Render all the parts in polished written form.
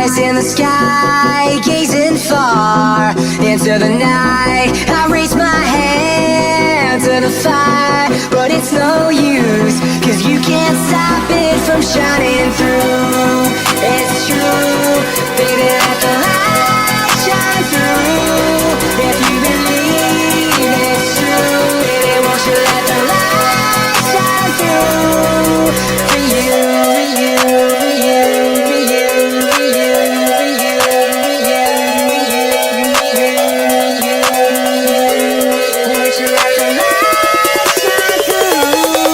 eyes in the sky, gazing far into the night. I raise my hand to the fire, but it's no use, 'cause you can't stop it from shining through. It's true, baby, let the light shine through. If you believe it's true, baby, won't you let the light shine through? For you, for you, for you, for you, for you, for you, for you, for you, won't you let the light shine through?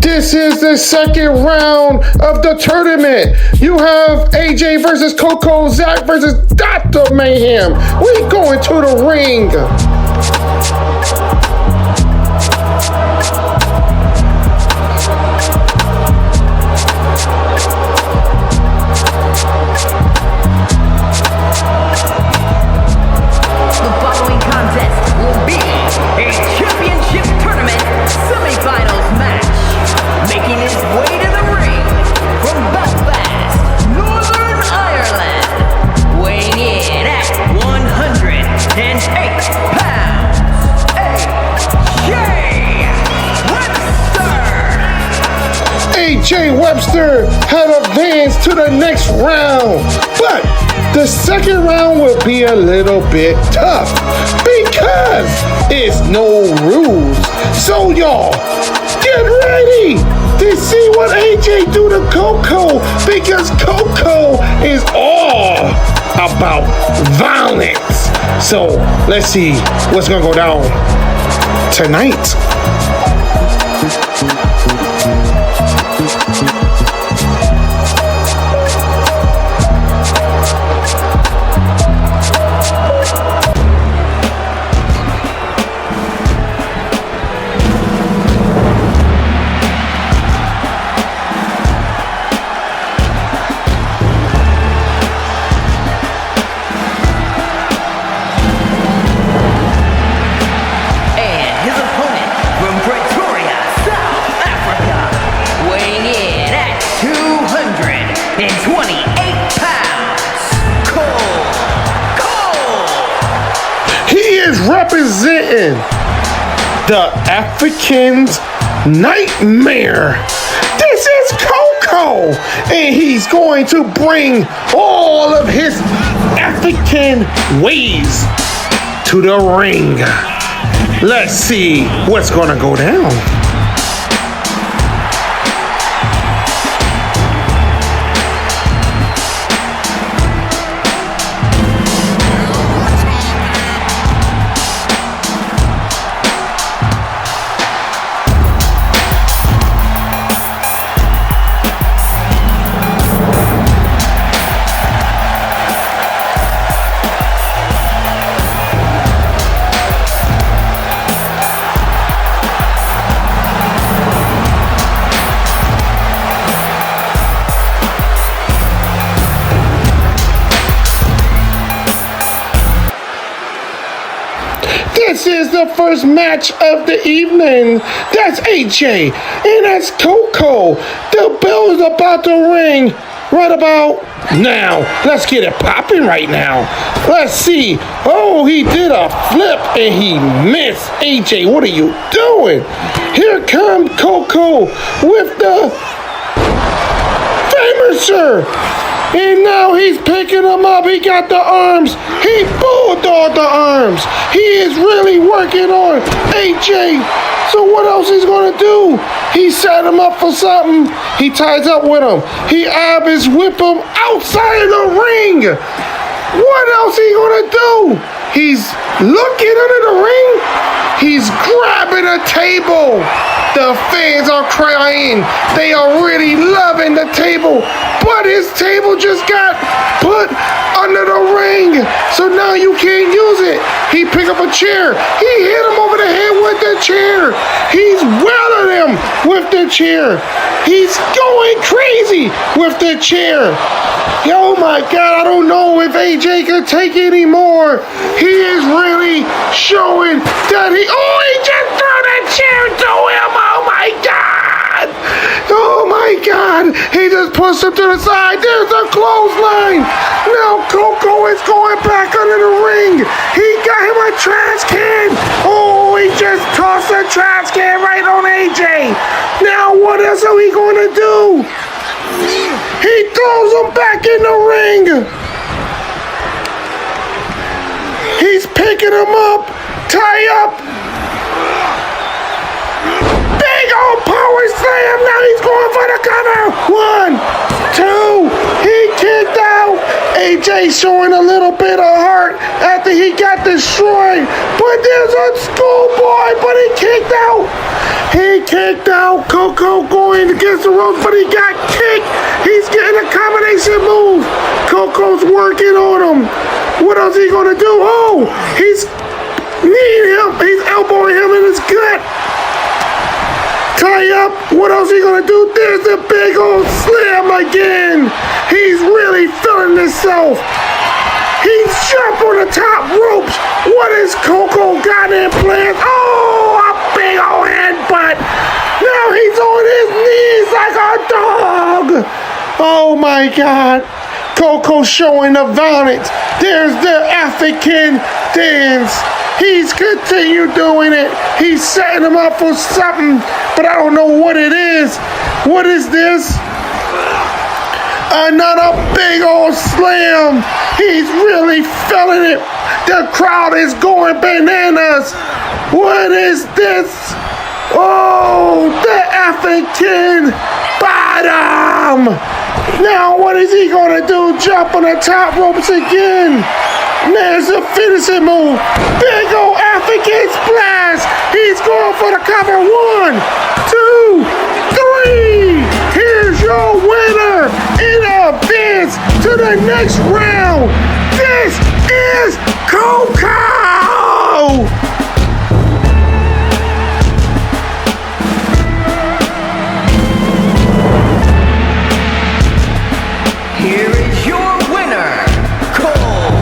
This is the second round of the tournament. You have AJ versus Coco, Zach versus Dr. Mayhem. We going to the ring. The following contest will be a championship tournament semifinals match. Making his way to the ring from Belfast, Northern Ireland, weighing in at 108 pounds, AJ Webster had advanced to the next round, but the second round will be a little bit tough because it's no rules. So y'all, get ready to see what AJ do to Coco, because Coco is all about violence. So let's see what's gonna go down tonight. Representing the African's nightmare. This is Coco, and he's going to bring all of his African ways to the ring. Let's see what's gonna go down. This is the first match of the evening. That's AJ and that's Coco. The bell is about to ring right about now. Let's get it popping right now. Let's see. Oh, he did a flip and he missed. AJ, what are you doing? Here comes Coco with the Famouser. And now he's picking him up. He got the arms. He bulldogged the arms. He is really working on AJ. So what else he's going to do? He set him up for something. He ties up with him. He abs whip him outside of the ring. What else he going to do? He's looking under the ring. He's grabbing a table. The fans are crying. They are really loving the table. but his table just got put under the ring, so now you can't use it. He picked up a chair. He hit him over the head with the chair. He's welling him with the chair. He's going crazy with the chair. Oh my God, I don't know if AJ can take anymore. He is really showing that he just threw that chair to him. Oh my God. Oh my God. He just pushed him to the side. There's a clothesline. Now Coco is going back under the ring. He got him a trash can. Oh, he just tossed a trash can right on AJ. Now what else are we going to do? He throws him back in the ring. He's picking him up. Tie up. Big old power slam. Now he's going for the cover. 1, 2. He kicked out. AJ showing a little bit of heart after he got destroyed. But there's a schoolboy, but he kicked out. He kicked out. Coco going against the ropes, but he got kicked. He's getting a combination move. Coco's working on him. What else is he going to do? Oh, he's kneeing him. He's elbowing him in his gut. Tie up. What else is he going to do? There's a big old slam again. He's really feeling himself. He's jumped on the top ropes. What is Coco got in plans? Oh, a big old headbutt. Now he's on his knees like a dog. Oh my God. Coco showing the violence. There's the African dance. He's continued doing it. He's setting him up for something, but I don't know what it is. What is this? Another big old slam. He's really feeling it. The crowd is going bananas. What is this? Oh, the African bottom. Now what is he going to do? Jump on the top ropes again. There's a finishing move. Big old African splash. He's going for the cover. 1, 2, 3. Here's your winner in advance to the next round. This is Coco. Here is your winner, Cole.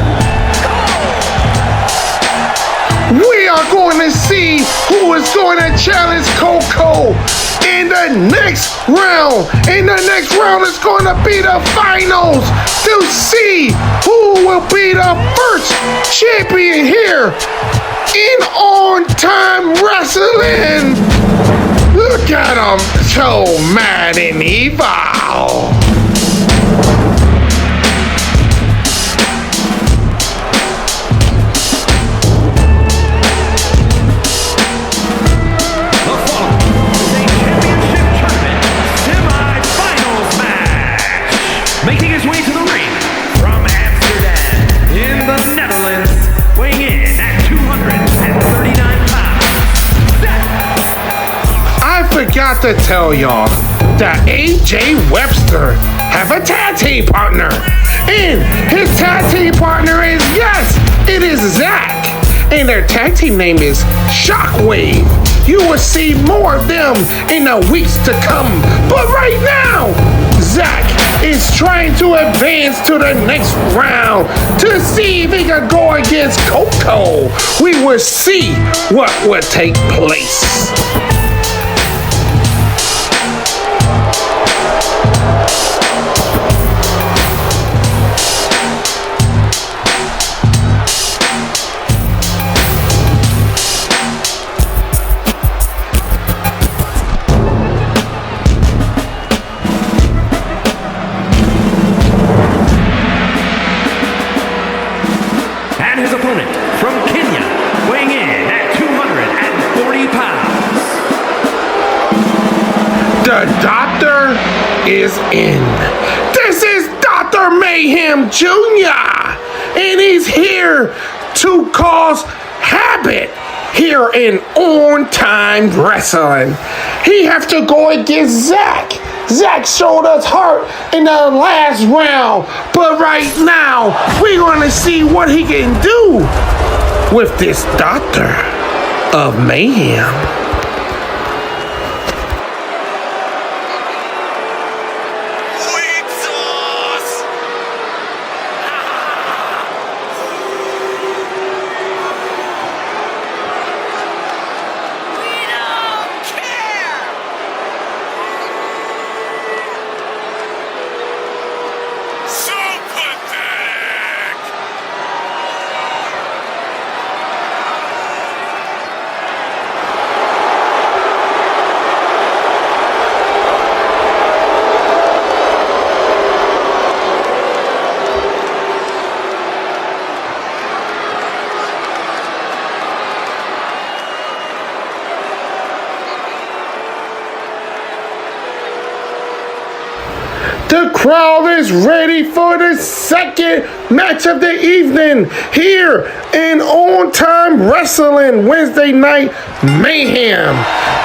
We are going to see who is going to challenge Coco in the next round. In the next round, it's going to be the finals to see who will be the first champion here in On Time Wrestling. Look at him, so mad and evil. Making his way to the ring from Amsterdam in the Netherlands, weighing in at 239 pounds. I forgot to tell y'all that AJ Webster have a tag team partner. And his tag team partner is, yes, it is Zach. And their tag team name is Shockwave. You will see more of them in the weeks to come. But right now, Zach is trying to advance to the next round to see if he can go against Coco. We will see what will take place. The doctor is in. This is Dr. Mayhem Jr. And he's here to cause havoc here in On Time Wrestling. He have to go against Zach. Zach showed us heart in the last round, but right now we're gonna see what he can do with this Doctor of Mayhem. The crowd is ready for the second match of the evening here in On Time Wrestling Wednesday Night Mayhem.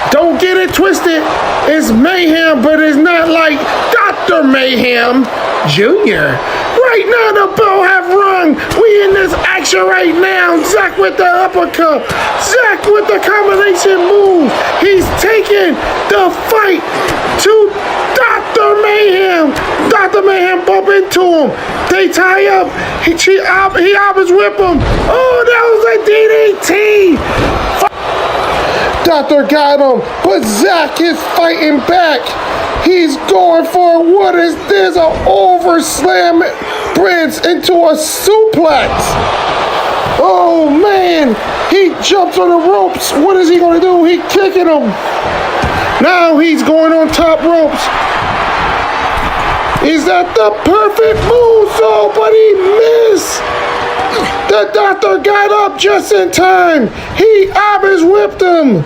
Don't get it twisted. It's mayhem, but it's not like Dr. Mayhem Jr. Right now, the bell have rung. We in this action right now. Zach with the uppercut. Zach with the combination move. He's taking the fight to Dr. Mayhem. Dr. Mayhem bump into him. They tie up. He always whip him. Oh, that was a DDT. Doctor got him, but Zach is fighting back. He's going for what is this? An over slam bridge into a suplex. Oh man, he jumps on the ropes. What is he gonna do? He kicking him. Now he's going on top ropes. Is that the perfect move? So, but he missed. The Doctor got up just in time. He always whipped him.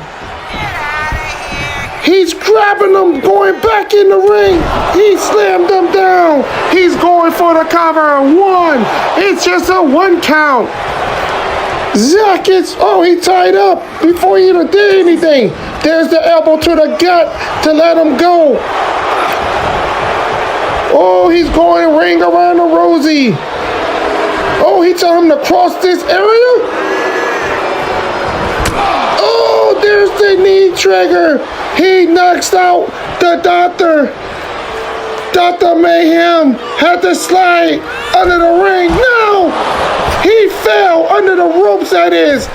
He's grabbing him, going back in the ring. He slammed him down. He's going for the cover. One. It's just a 1 count. Zach is, he tied up before he even did anything. There's the elbow to the gut to let him go. Oh, he's going ring around the Rosie. Oh, he told him to cross this area. Oh, there's the knee trigger. He knocks out the Doctor. Dr. Mayhem had to slide under the ring. No! He fell under the ropes, that is.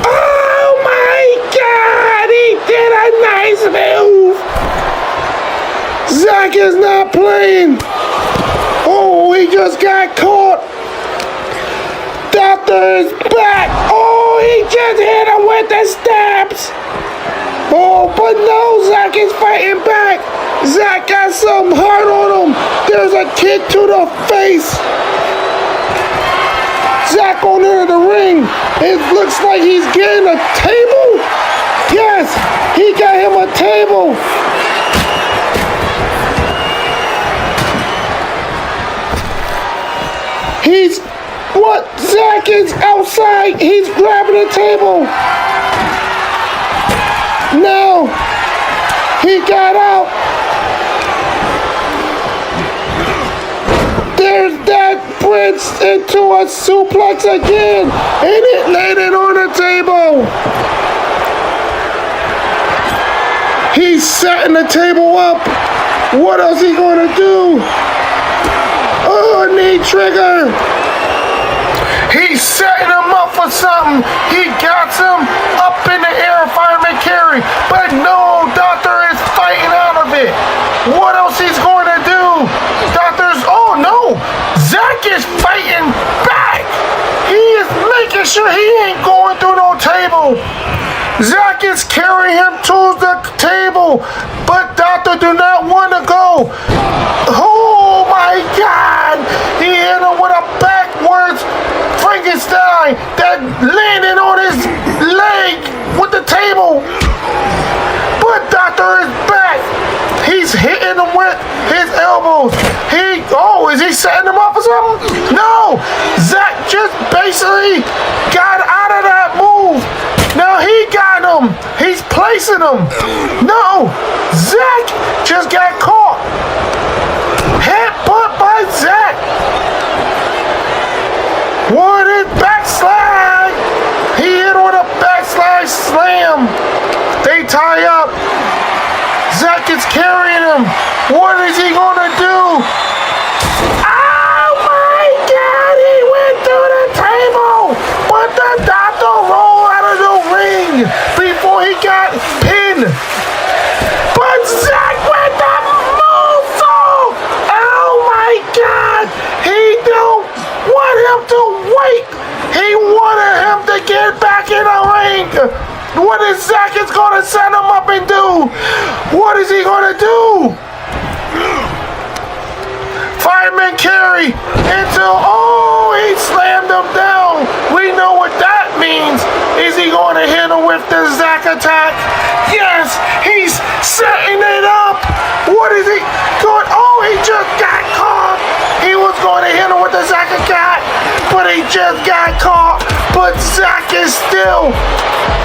Oh my God! He did a nice move. Zach is not playing. Oh, he just got caught. Doctor is back. Oh, he just hit him with the stabs. Oh, but no, Zach is fighting back. Zach got some hard on him. There's a kick to the face. Zach on into the ring. It looks like he's getting a table. Yes, he got him a table. Zach is outside. He's grabbing a table. No, he got out. There's that bridge into a suplex again, and it landed on the table. He's setting the table up. What else he gonna do? Oh, knee trigger. He's setting him up for something. He got him up in the air, fireman McClary. But no, Doctor is fighting out of it. What else he's going to do? Doctor's, oh no, Zach is fighting back. He is making sure he ain't going through no table. Zach is carrying him to the table, but Doctor do not want to go. Oh my God! He hit him with a backwards Frankenstein that landed on his leg with the table. But Doctor is back. He's hitting him with his elbows. Is he setting him up for something? No! Zach just basically got out of that move. Now he got him. him. He's placing him. No, Zach just got caught. Headbutt by Zach. What is backslide? He hit with a backslide slam. They tie up. Zach is carrying him. What is he gonna do? Oh my God! He went through the table, but the doctor rolled out of the ring before he got pinned. But Zach went the moonsault. Oh my God! He don't want him to wait. He wanted him to get back in the ring. What is Zach is gonna set him up and do? What is he gonna do? Fireman carry into, he slammed him down. We know what that means. Is he going to hit him with the Zach attack? Yes, he's setting it up. What is he going? Oh, he just got caught. He was going to hit him with the Zach attack, but he just got caught. But Zach is still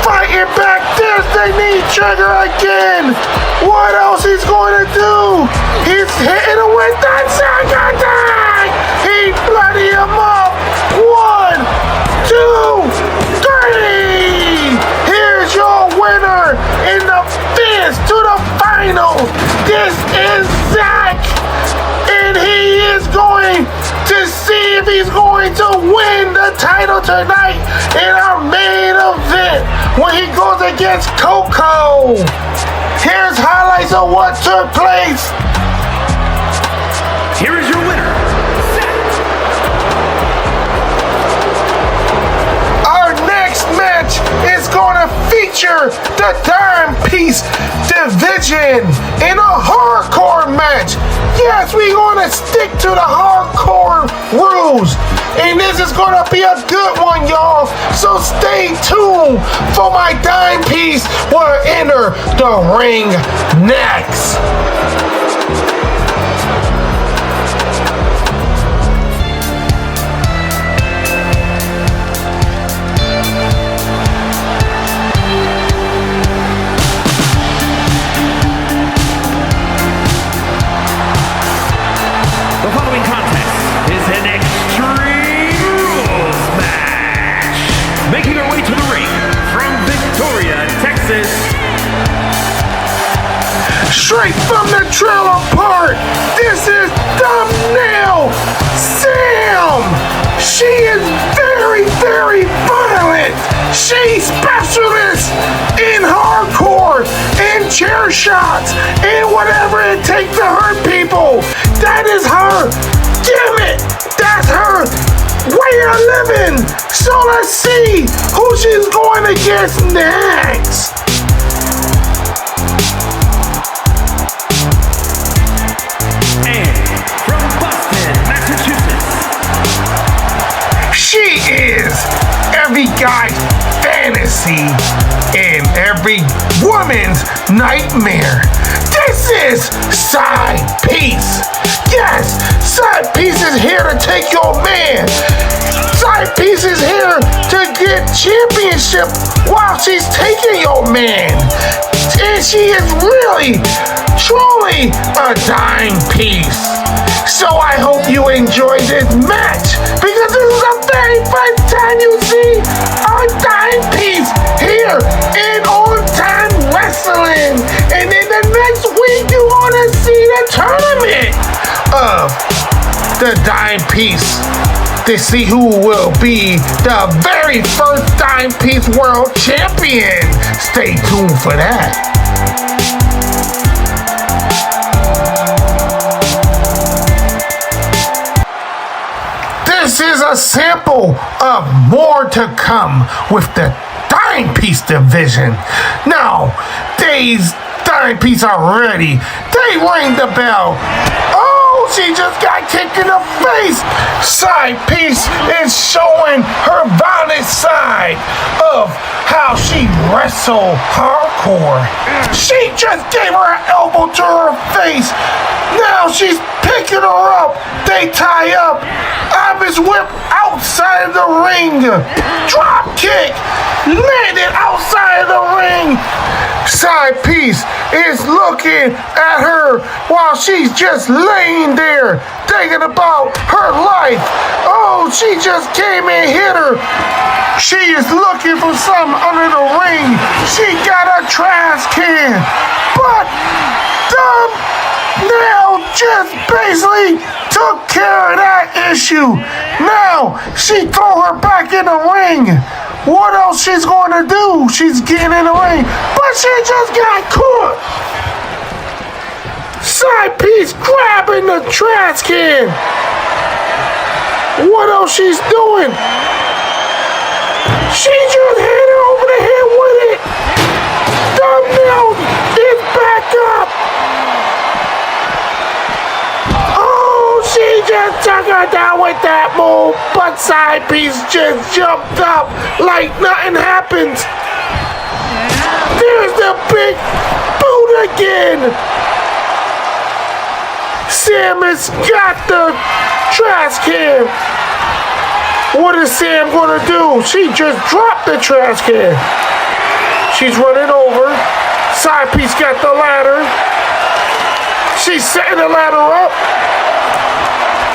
fighting back. There's the knee trigger again. What else he's going to do? He's hitting him with that Zach attack. He bloody him up. 1, 2, 3. Here's your winner in the fist to the finals. This is Zach. And he is going to see if he's going to win the title tonight in our main event when he goes against Coco. Here's highlights of what took place. Here is your winner, Our next match is going to feature the timepiece division in a hardcore match. Yes, we're going to stick to the hardcore rules. And this is going to be a good one, y'all. So stay tuned for my dime piece will enter the ring next. The following contest is an Extreme Rules match. Making her way to the ring from Victoria, Texas. Straight from the trailer park, this is Thumbnail Sam. She is very, very violent. She's specialist in hardcore, in chair shots, and whatever it takes to hurt people. That is her gimmick. That's her way of living. So let's see who she's going against next. And from Boston, Massachusetts. She is every guy's fantasy and every woman's nightmare. This is Side Piece. Yes, Side Piece is here to take your man. Side Piece is here to get championship while she's taking your man. And she is really, truly a dime piece. So I hope you enjoy this match because this is the very first time you see a dime piece here in On Time Wrestling. And then the next week you want to see the tournament of the dime piece to see who will be the very first dime piece world champion. Stay tuned for that. This is a sample of more to come with the dime piece division. Now, these dime piece are ready. They ring the bell. Oh, she just got kicked in the face. Side Piece is showing her violent side of how she wrestled hardcore. She just gave her an elbow to her face. Now she's picking picking her up. They tie up. Iris whip outside of the ring. Drop kick. Landed outside of the ring. Side piece is looking at her while she's just laying there thinking about her life. Oh, she just came and hit her. She is looking for something under the ring. She got a trash can. But Thumbnail just basically took care of that issue. Now she throw her back in the ring. What else she's going to do? She's getting in the ring, but she just got caught. Side piece grabbing the trash can. What else she's doing? She just hit her over the head with it. Thumbnail is back up. Oh, she just took her down with that move, but side piece just jumped up like nothing happened. There's the big boot again. Sam has got the trash can. What is Sam gonna do? She just dropped the trash can. She's running over. Side piece got the ladder. She's setting the ladder up.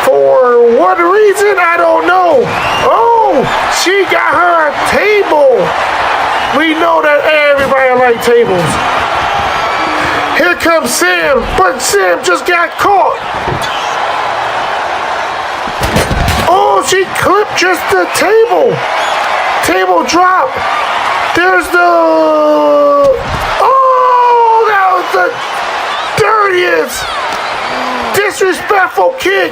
For what reason? I don't know. Oh, she got her a table. We know that everybody likes tables. Here comes Sam, but Sam just got caught. Oh, she clipped just the table. Table drop. There's the... Oh, that was the dirtiest, disrespectful kick.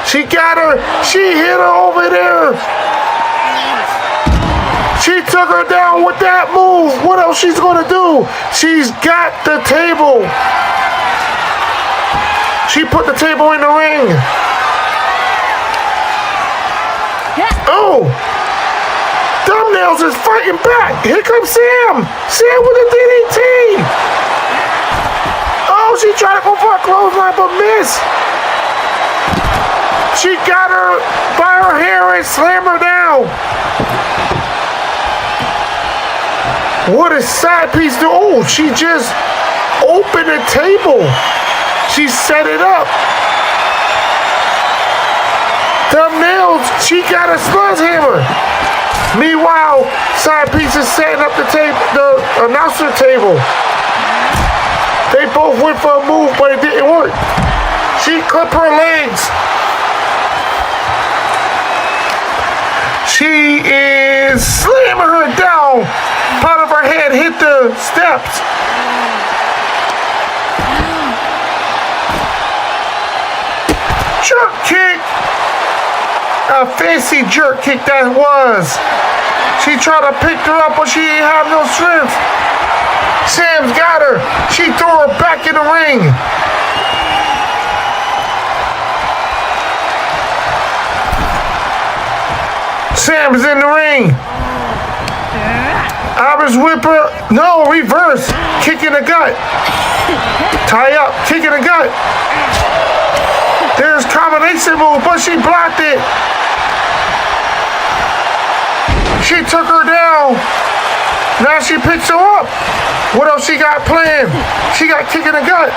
She got her. She hit her over there. She took her down with that move. What else she's gonna do? She's got the table. She put the table in the ring. Oh! Thumbnails is fighting back. Here comes Sam. Sam with a DDT. Oh, she tried to go for a clothesline, but missed. She got her by her hair and slammed her down. What does side piece do? Oh, she just opened the table. She set it up. Thumbnails, she got a sledgehammer. Meanwhile, side piece is setting up the announcer table. They both went for a move, but it didn't work. She clipped her legs. She is slamming her down. Part of her head hit the steps. Jerk kick. A fancy jerk kick that was. She tried to pick her up, but she didn't have no strength. Sam's got her. She threw her back in the ring. Sam's in the ring. Iris whipper. No, reverse. Kick in the gut. Tie up. Kick in the gut. There's combination move, but she blocked it. She took her down. Now she picks her up. What else she got planned? She got kick in the gut.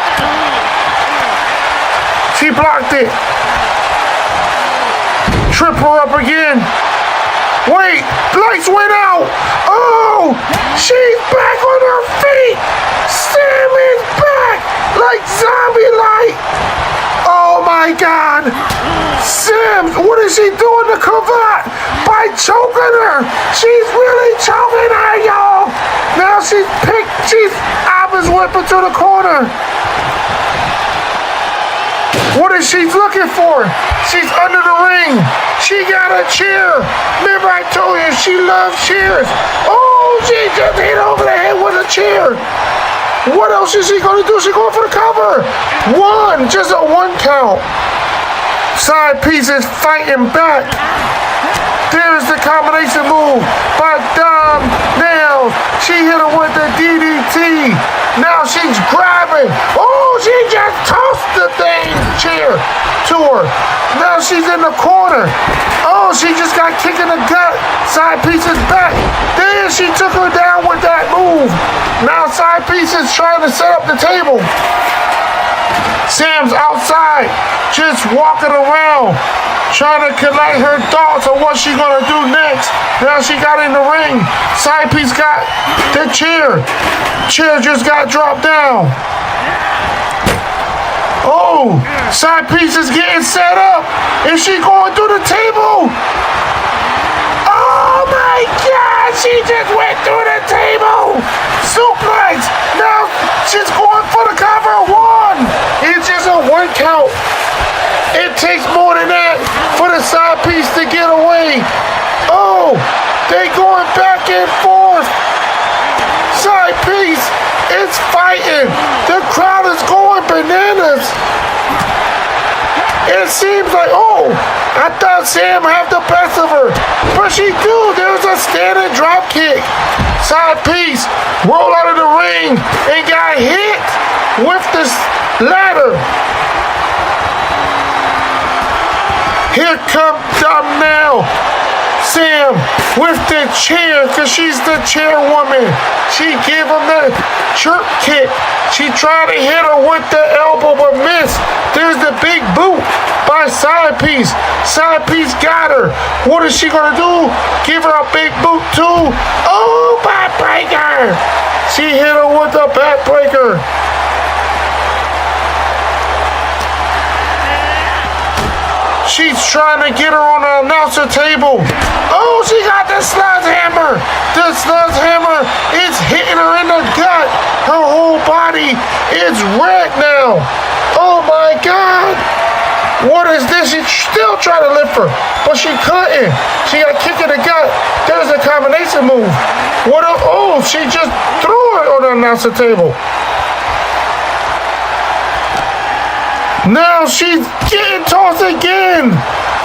She blocked it. Trip her up again. Wait, lights went out. Oh, she's back on her feet. Sam is back like zombie light. Oh my God. Sam, what is she doing to Cravat? By choking her. She's really choking her, y'all. Now she's Abba's whipping to the corner. What is she looking for? She's under the ring. She got a chair. Remember I told you she loves chairs. Oh, she just hit over the head with a chair. What else is she going to do? She's going for the cover. One, just a one count. Side piece is fighting back. There's the combination move by Thumbnail. She hit her with the DDT. Now she's grabbing. Oh, she just tossed the she's in the corner. Oh, she just got kicked in the gut. Side piece is back. Then she took her down with that move. Now side piece is trying to set up the table. Sam's outside, just walking around, trying to collect her thoughts on what she's gonna do next. Now she got in the ring. Side piece got the chair. Chair just got dropped down. Oh, side piece is getting set up. Is she going through the table? Oh my God, she just went through the table. Suplex. Now she's going for the cover. One. It's just a 1 count. It takes more than that for the side piece to get away. Oh, they going back and forth. Side piece is fighting. The crowd is going bananas. It seems like, oh, I thought Sam had the best of her. But she do. There's a standing drop kick. Side piece rolled out of the ring and got hit with this ladder. Here comes now. Sam with the chair, because she's the chairwoman. She gave him the jerk kick. She tried to hit her with the elbow but missed. There's the big boot by side piece. Side piece got her. What is she gonna do? Give her a big boot too. Oh, backbreaker. She hit her with a backbreaker. She's trying to get her on the announcer table. Oh, she got the sledgehammer. The sledgehammer is hitting her in the gut. Her whole body is red now. Oh my God. What is this? She's still trying to lift her, but she couldn't. She got kicked in the gut. There's a combination move. Oh, she just threw it on the announcer table. Now she's getting tossed again.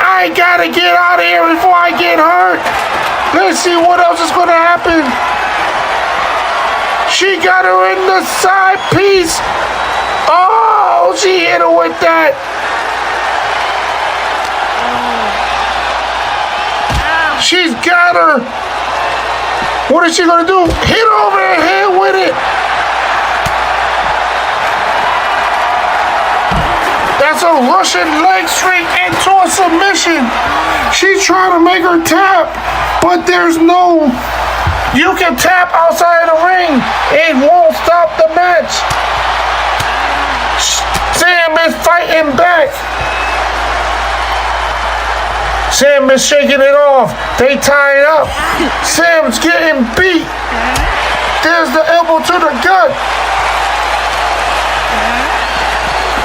I gotta get out of here before I get hurt. Let's see what else is gonna happen. She got her in the side piece. Oh, she hit her with that. She's got her. What is she gonna do? Hit her over her head with it. That's a Russian leg sweep into a submission. She's trying to make her tap, but there's no... You can tap outside the ring. It won't stop the match. Sam is fighting back. Sam is shaking it off. They tie it up. Sam's getting beat. There's the elbow to the gut.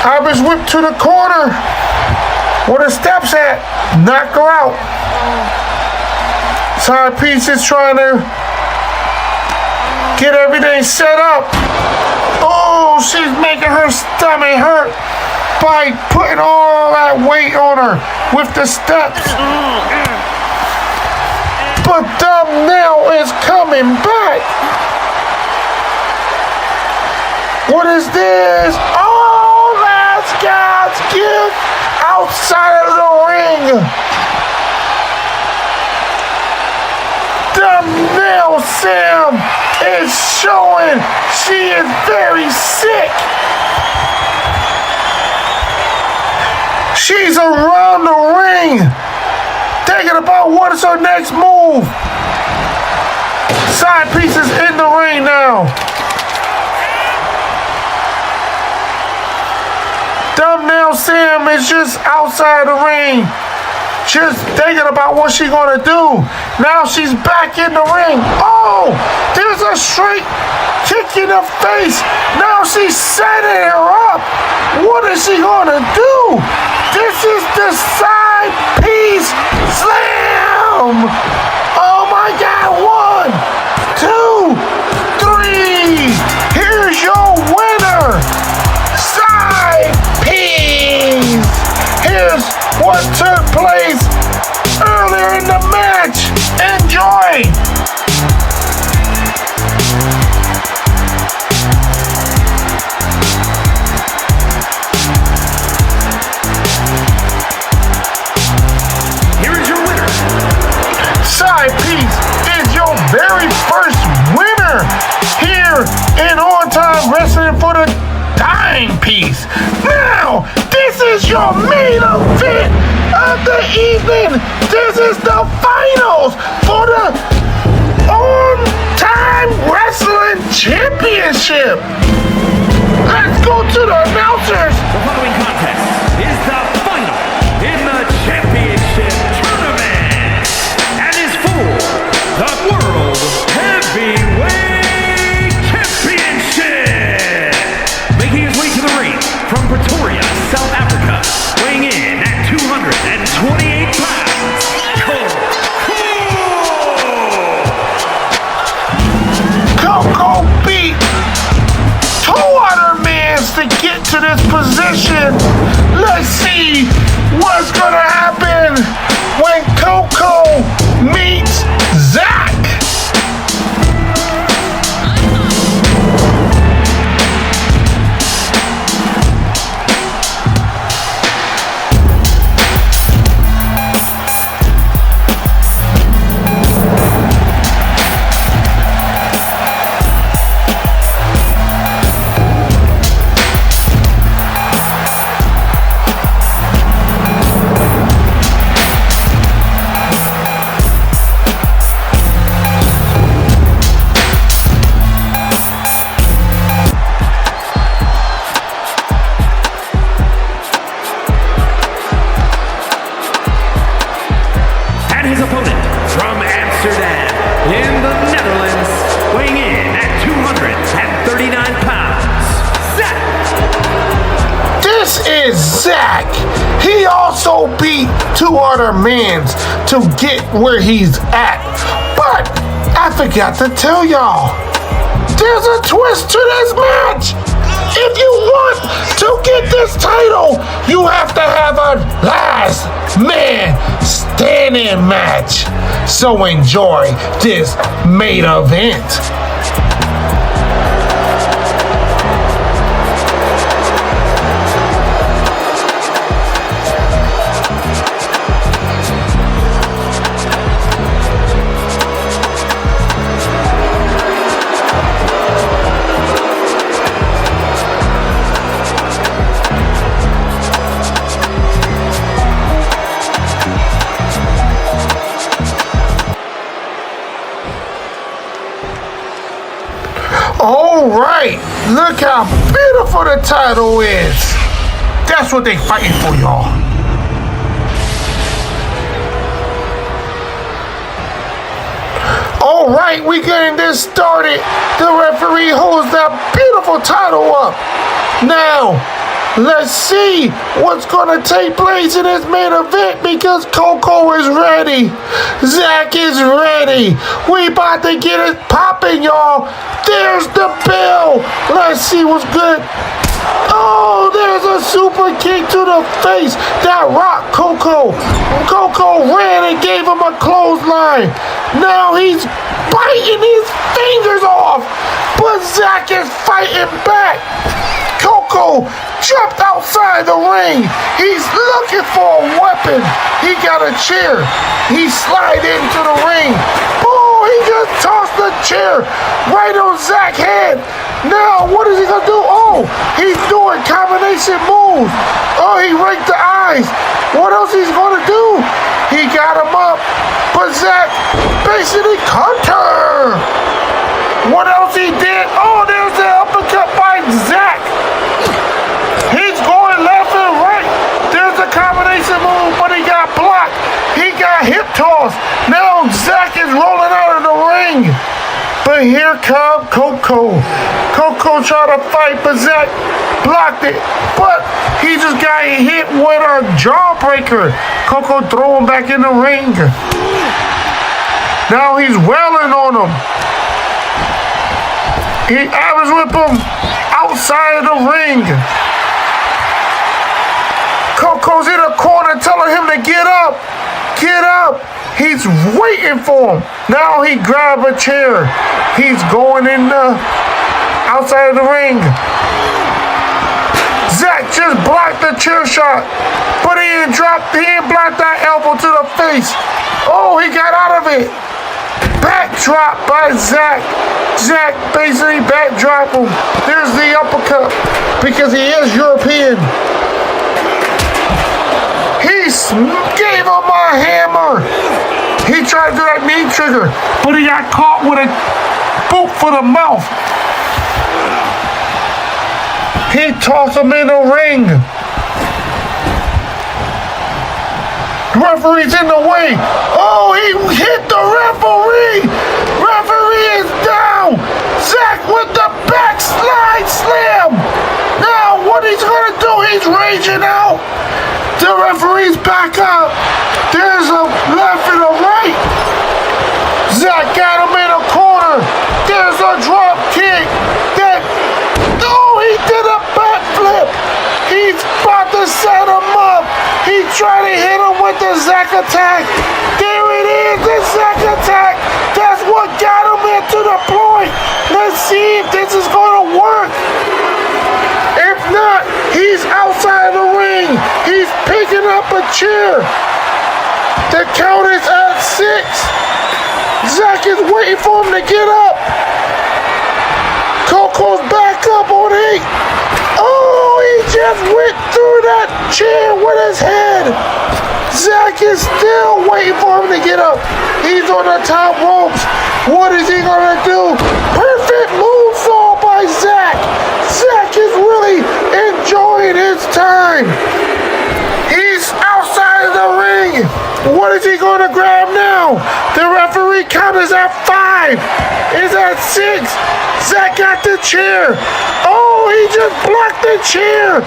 Iris whipped to the corner. Where the steps at? Knock her out. Side piece is trying to get everything set up. Oh, she's making her stomach hurt by putting all that weight on her with the steps. But thumbnail is coming back. What is this? Oh, last God's gift outside of the ring. Thumbnail Sam is showing she is very sick. She's around the ring, thinking about what is her next move. Side pieces in the ring now. Thumbnail Sam is just outside the ring, just thinking about what she's gonna do. Now she's back in the ring. Oh, there's a straight kick in the face. Now she's setting her up. What is she gonna do? This is the side piece slam. Oh my God, 1, 2, 3. Here's your winner. Side piece. Here's what took place earlier in the match. Enjoy. face. Now, this is your main event of the evening. This is the finals for the On-Time Wrestling Championship. Let's go to the announcers. The following contest is the final in the championship tournament and is for the World Heavyweight Championship. Making his way to the ring from Pretoria, South Africa, weighing in at 228 pounds, Coco beat two other men to get to this position. Let's see what's gonna happen when Coco meets Zach. his opponent from Amsterdam in the Netherlands, weighing in at 239 pounds, Zach. This is Zach. He also beat two other men to get where he's at. But I forgot to tell y'all, there's a twist to this match. If you want to get this title, you have to have a last man standing match. So enjoy this main event. All right, look how beautiful the title is. That's what they fighting for, y'all. All right, we getting this started. The referee holds that beautiful title up. Now, let's see what's gonna take place in this main event because Coco is ready. Zach is ready. We about to get it popping, y'all. There's the bell. Let's see what's good. Oh, there's a super kick to the face that rocked Coco. Coco ran and gave him a clothesline. Now he's biting his fingers off, but Zach is fighting back. Coco jumped outside the ring. He's looking for a weapon. He got a chair. He slid into the ring. Oh, he just tossed the chair right on Zach's head. Now, what is he gonna do? Oh, he's doing combination moves. Oh, he raked the eyes. What else he's gonna do? He got him up, but Zach basically counter. What else he did? Oh, there's the uppercut by Zach. He's going left and right. There's a combination move, but he got blocked. He got hip tossed. Now Zach is rolling out of the ring. But here comes Coco. Coco tried to fight, but Zach blocked it. But he just got hit with a jawbreaker. Coco threw him back in the ring. Now he's wailing on him. I was with him outside of the ring. Coco's in the corner telling him to get up. Get up. He's waiting for him. Now he grabbed a chair. He's going in the outside of the ring. Zach just blocked the chair shot, but he didn't block that elbow to the face. Oh, he got out of it. Backdrop by Zach. Zach basically backdrop him. There's the uppercut because he is European. He gave him a hammer. He tried to do that knee trigger, but he got caught with a boot for the mouth. He tossed him in the ring. The referee's in the way. Oh, he hit the referee. Referee is down. Zach with the backslide slam. Now what he's gonna do, he's raging out. The referee's back up. There's a left and a right. Zach got him in a corner. There's a drop kick. He did a backflip. He's about to set him up. He tried to hit him with the Zach attack. There it is, the Zach attack. That's what got him into the point. Let's see if this is going to work. If not, he's outside the ring. He's picking up a chair. The count is at 6. Zach is waiting for him to get up. Coco's back up on 8. Oh, he just went through that chair with his head. Zach is still waiting for him to get up. He's on the top ropes. What is he gonna do? Perfect moonsault by Zach. Zach is really enjoying his time. He's outside of the ring. What is he gonna grab now? The referee count is at 5. Is at 6. Zach got the chair. Oh, he just blocked the chair.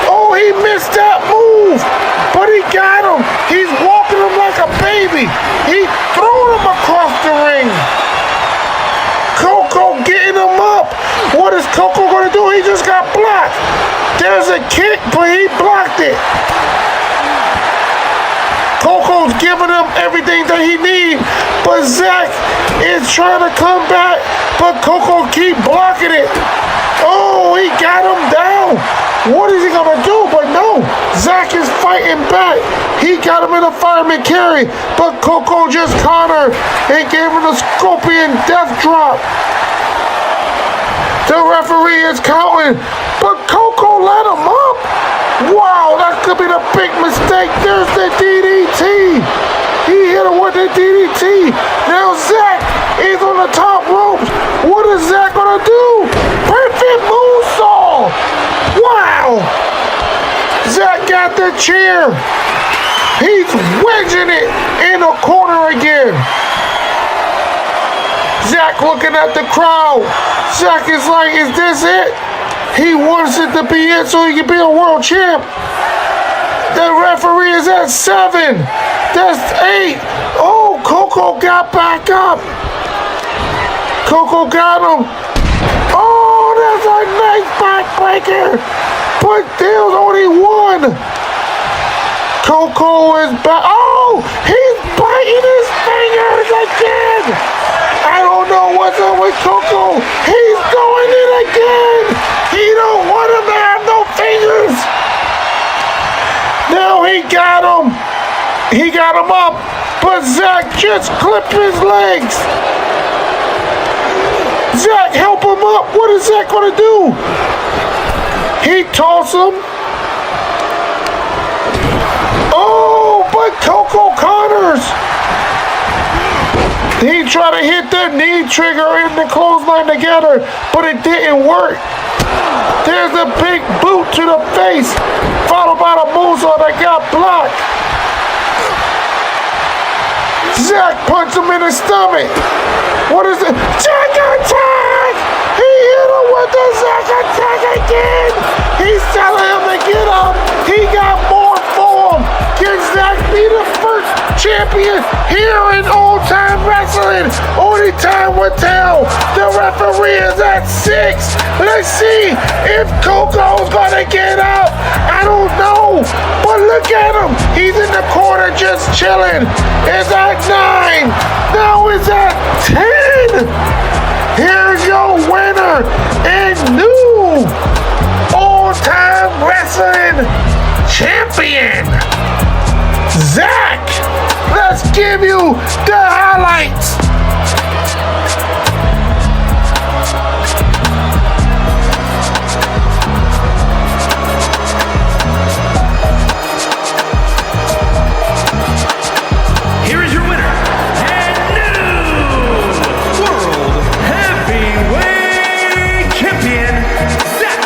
Oh, he missed that move. But he got him. He's walking him like a baby. He threw him across the ring. Coco getting him up. What is Coco going to do? He just got blocked. There's a kick, but he blocked it. Coco's giving him everything that he needs, but Zach is trying to come back, but Coco keep blocking it. Oh, he got him down. What is he gonna do? But no, Zach is fighting back. He got him in a fireman carry, but Coco just caught her and gave him the scorpion death drop. The referee is counting, but Coco let him up. Wow, that could be the big mistake. There's the DDT. He hit him with the DDT. Now Zach is on the top ropes. What is Zach gonna do? Perfect moonsault. Wow. Zach got the chair. He's wedging it in the corner again. Zach looking at the crowd. Zach is like, is this it? He wants it to be it so he can be a world champ. The referee is at 7. That's 8. Oh, Coco got back up. Coco got him. Oh, that's a nice backbreaker. But there's only 1. Coco is back. Oh, he's biting his fingers again. I don't know what's up with Coco. He's going in again. He don't want him to have no fingers. Now he got him. He got him up. But Zach just clipped his legs. Zach, help him up. What is Zach going to do? He tossed him. Oh, but Coco Connors. He tried to hit that knee trigger and the clothesline together, but it didn't work. There's a big boot to the face, followed by the moonsault that got blocked. Zach punched him in the stomach. What is it? Zach attack! He hit him with the Zach attack again. He's telling him to get up. He got more for him. Can Zach be the first champion here in old-time wrestling? Only time will tell. The referee is at 6. Let's see if Coco's gonna get up. I don't know, but look at him. He's in the corner just chilling. It's at 9. Now it's at 10. Here's your winner and new old-time wrestling champion, Zach. Let's let's give you the highlights. Here is your winner and new World Heavyweight Champion, Zach.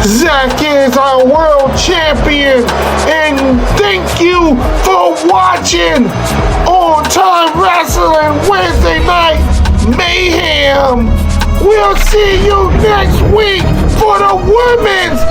Zach is our world champion, and thank you for watching On Time Wrestling Wednesday Night Mayhem. We'll see you next week for the Women's